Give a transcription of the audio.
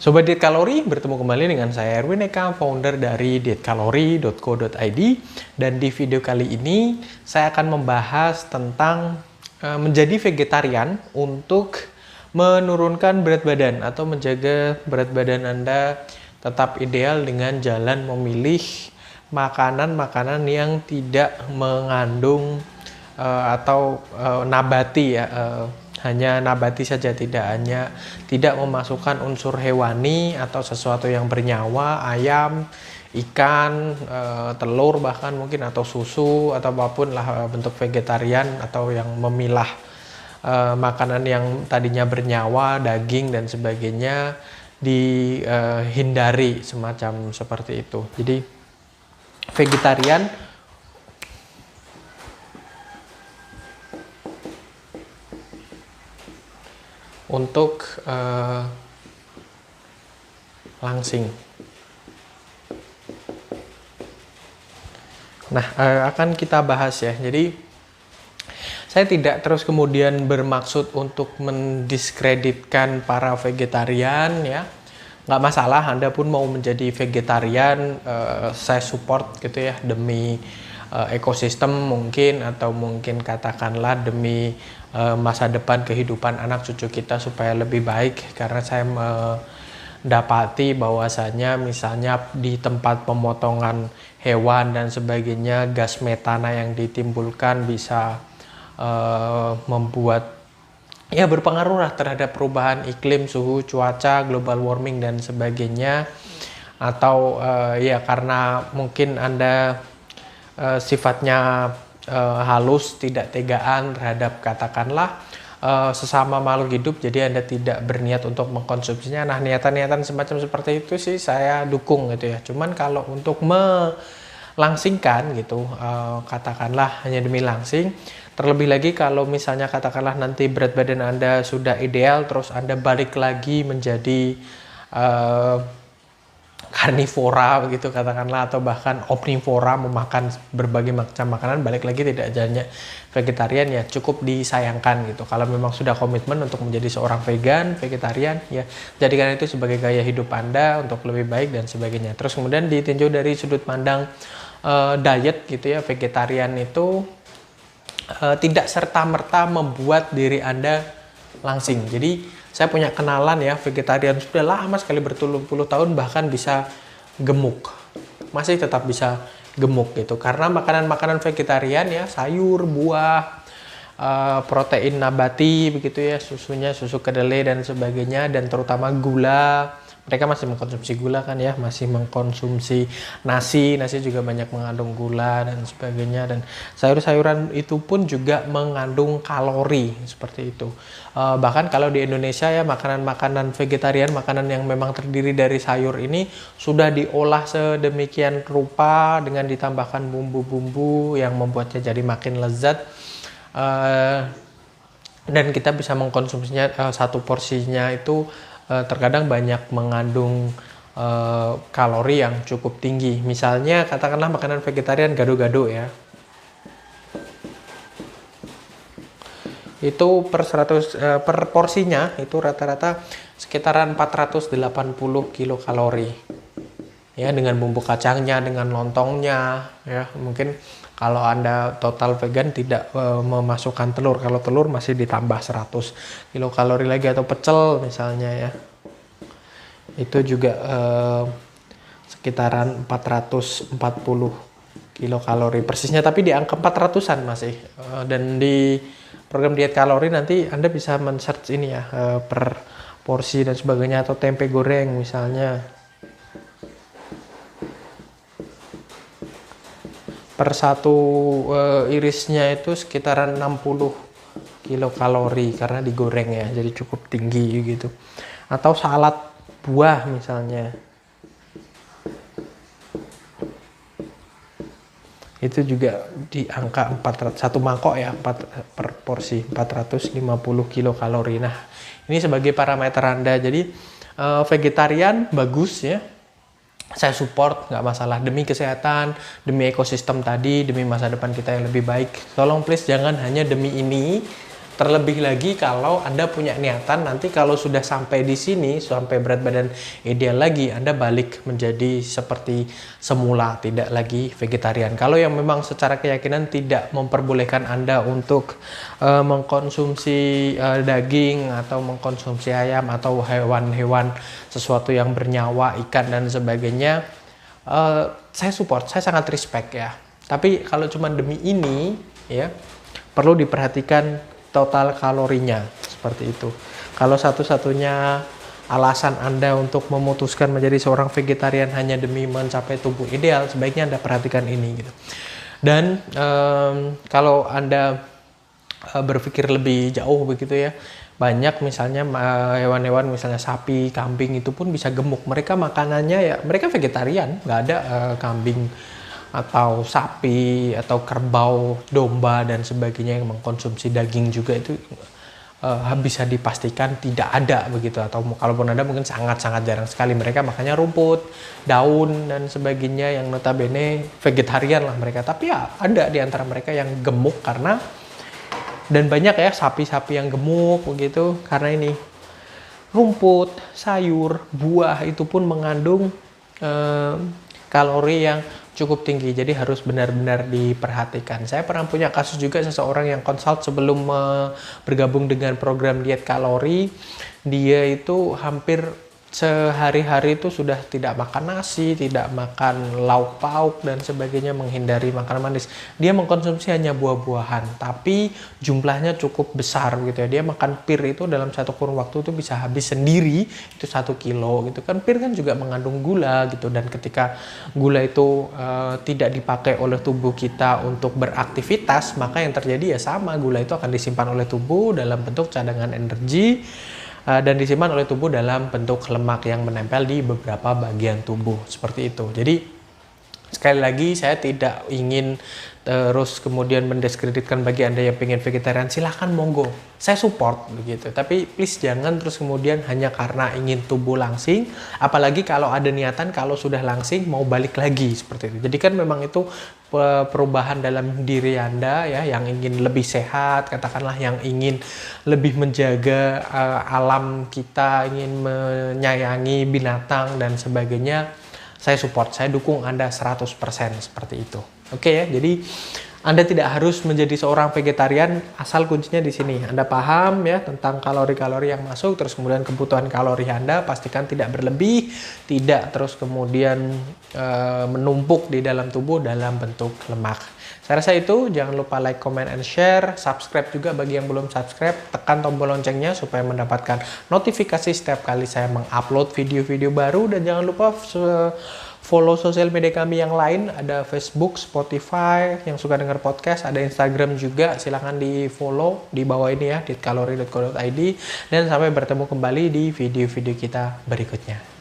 Sobat Diet Kalori, bertemu kembali dengan saya Erwin Eka, founder dari dietkalori.co.id. Dan di video kali ini saya akan membahas tentang menjadi vegetarian untuk menurunkan berat badan atau menjaga berat badan Anda tetap ideal dengan jalan memilih makanan-makanan yang tidak mengandung atau nabati ya, hanya nabati saja, tidak memasukkan unsur hewani atau sesuatu yang bernyawa, ayam, ikan, telur bahkan mungkin, atau susu atau apapun lah bentuk vegetarian, atau yang memilah makanan yang tadinya bernyawa, daging dan sebagainya, dihindari semacam seperti itu. Jadi vegetarian untuk langsing. Nah, akan kita bahas ya. Jadi saya tidak terus kemudian bermaksud untuk mendiskreditkan para vegetarian ya. Nggak masalah, Anda pun mau menjadi vegetarian, saya support gitu ya, demi ekosistem mungkin, atau mungkin katakanlah demi masa depan kehidupan anak cucu kita supaya lebih baik. Karena saya mendapati bahwasanya misalnya di tempat pemotongan hewan dan sebagainya, gas metana yang ditimbulkan bisa membuat ya berpengaruh lah terhadap perubahan iklim, suhu, cuaca, global warming dan sebagainya. Atau ya karena mungkin Anda sifatnya halus, tidak tegaan terhadap katakanlah sesama makhluk hidup, jadi Anda tidak berniat untuk mengkonsumsinya. Nah, niatan-niatan semacam seperti itu sih saya dukung gitu ya. Cuman kalau untuk melangsingkan gitu, katakanlah hanya demi langsing, terlebih lagi kalau misalnya katakanlah nanti berat badan Anda sudah ideal, terus Anda balik lagi menjadi karnivora begitu katakanlah, atau bahkan omnivora, memakan berbagai macam makanan, balik lagi tidak hanya vegetarian, ya cukup disayangkan gitu. Kalau memang sudah komitmen untuk menjadi seorang vegetarian, ya jadikan itu sebagai gaya hidup Anda untuk lebih baik dan sebagainya. Terus kemudian ditinjau dari sudut pandang diet gitu ya, vegetarian itu tidak serta-merta membuat diri Anda langsing. Jadi saya punya kenalan ya, vegetarian sudah lama sekali, berpuluh-puluh tahun, bahkan bisa gemuk, masih tetap bisa gemuk gitu, karena makanan-makanan vegetarian ya, sayur, buah, protein nabati begitu ya, susunya susu kedelai dan sebagainya, dan terutama gula. Mereka masih mengkonsumsi gula kan ya, masih mengkonsumsi nasi juga banyak mengandung gula dan sebagainya, dan sayur-sayuran itu pun juga mengandung kalori seperti itu. Bahkan kalau di Indonesia ya, makanan-makanan vegetarian, makanan yang memang terdiri dari sayur ini sudah diolah sedemikian rupa dengan ditambahkan bumbu-bumbu yang membuatnya jadi makin lezat, dan kita bisa mengkonsumsinya. Satu porsinya itu terkadang banyak mengandung kalori yang cukup tinggi. Misalnya katakanlah makanan vegetarian gado-gado ya, itu per porsinya itu rata-rata sekitaran 480 kilokalori ya, dengan bumbu kacangnya, dengan lontongnya ya. Mungkin kalau Anda total vegan tidak memasukkan telur, kalau telur masih ditambah 100 kilokalori lagi, atau pecel misalnya ya, itu juga sekitaran 440 kilokalori persisnya, tapi di angka 400-an masih. Dan di program diet kalori nanti Anda bisa men-search ini ya, per porsi dan sebagainya, atau tempe goreng misalnya. Per satu irisnya itu sekitaran 60 kilokalori karena digoreng ya, jadi cukup tinggi gitu. Atau salad buah misalnya, itu juga di angka 400, satu mangkok ya, per porsi 450 kilokalori. Nah, ini sebagai parameter Anda. Jadi vegetarian bagus ya, saya support, nggak masalah, demi kesehatan, demi ekosistem tadi, demi masa depan kita yang lebih baik. Tolong please jangan hanya demi ini Terlebih lagi kalau Anda punya niatan nanti kalau sudah sampai di sini, sampai berat badan ideal lagi, Anda balik menjadi seperti semula, tidak lagi vegetarian. Kalau yang memang secara keyakinan tidak memperbolehkan Anda untuk mengkonsumsi daging atau mengkonsumsi ayam atau hewan-hewan sesuatu yang bernyawa, ikan dan sebagainya, saya support, saya sangat respect ya. Tapi kalau cuma demi ini ya, perlu diperhatikan total kalorinya, seperti itu. Kalau satu-satunya alasan Anda untuk memutuskan menjadi seorang vegetarian hanya demi mencapai tubuh ideal, sebaiknya Anda perhatikan ini gitu. Dan kalau Anda berpikir lebih jauh begitu ya, banyak misalnya hewan-hewan misalnya sapi, kambing itu pun bisa gemuk. Mereka makanannya ya, mereka vegetarian, nggak ada kambing atau sapi atau kerbau, domba dan sebagainya yang mengkonsumsi daging juga itu bisa dipastikan tidak ada begitu, atau kalaupun ada mungkin sangat-sangat jarang sekali. Mereka makannya rumput, daun dan sebagainya yang notabene vegetarian lah mereka. Tapi ya ada di antara mereka yang gemuk karena, dan banyak ya sapi-sapi yang gemuk begitu karena ini rumput, sayur, buah itu pun mengandung kalori yang cukup tinggi, jadi harus benar-benar diperhatikan. Saya pernah punya kasus juga seseorang yang konsult sebelum bergabung dengan program diet kalori. Dia itu hampir sehari-hari itu sudah tidak makan nasi, tidak makan lauk pauk dan sebagainya, menghindari makanan manis. Dia mengkonsumsi hanya buah-buahan, tapi jumlahnya cukup besar gitu ya. Dia makan pir itu dalam satu kurun waktu itu bisa habis sendiri itu 1 kilo gitu kan. Pir kan juga mengandung gula gitu, dan ketika gula itu tidak dipakai oleh tubuh kita untuk beraktivitas, maka yang terjadi ya sama, gula itu akan disimpan oleh tubuh dalam bentuk cadangan energi dan disimpan oleh tubuh dalam bentuk lemak yang menempel di beberapa bagian tubuh, seperti itu. Jadi sekali lagi saya tidak ingin terus kemudian mendiskreditkan bagi Anda yang pengen vegetarian, silahkan monggo, saya support begitu. Tapi please jangan terus kemudian hanya karena ingin tubuh langsing, apalagi kalau ada niatan kalau sudah langsing mau balik lagi seperti itu. Jadi kan memang itu perubahan dalam diri Anda ya, yang ingin lebih sehat, katakanlah yang ingin lebih menjaga alam kita, ingin menyayangi binatang dan sebagainya. Saya support, saya dukung Anda 100% seperti itu. Oke ya, jadi Anda tidak harus menjadi seorang vegetarian, asal kuncinya di sini. Anda paham ya tentang kalori-kalori yang masuk, terus kemudian kebutuhan kalori Anda pastikan tidak berlebih, tidak terus kemudian menumpuk di dalam tubuh dalam bentuk lemak. Saya rasa itu, jangan lupa like, comment, and share, subscribe juga bagi yang belum subscribe, tekan tombol loncengnya supaya mendapatkan notifikasi setiap kali saya mengupload video-video baru, dan jangan lupa follow sosial media kami yang lain, ada Facebook, Spotify, yang suka dengar podcast, ada Instagram juga, silahkan di follow di bawah ini ya, dietkalori.co.id, dan sampai bertemu kembali di video-video kita berikutnya.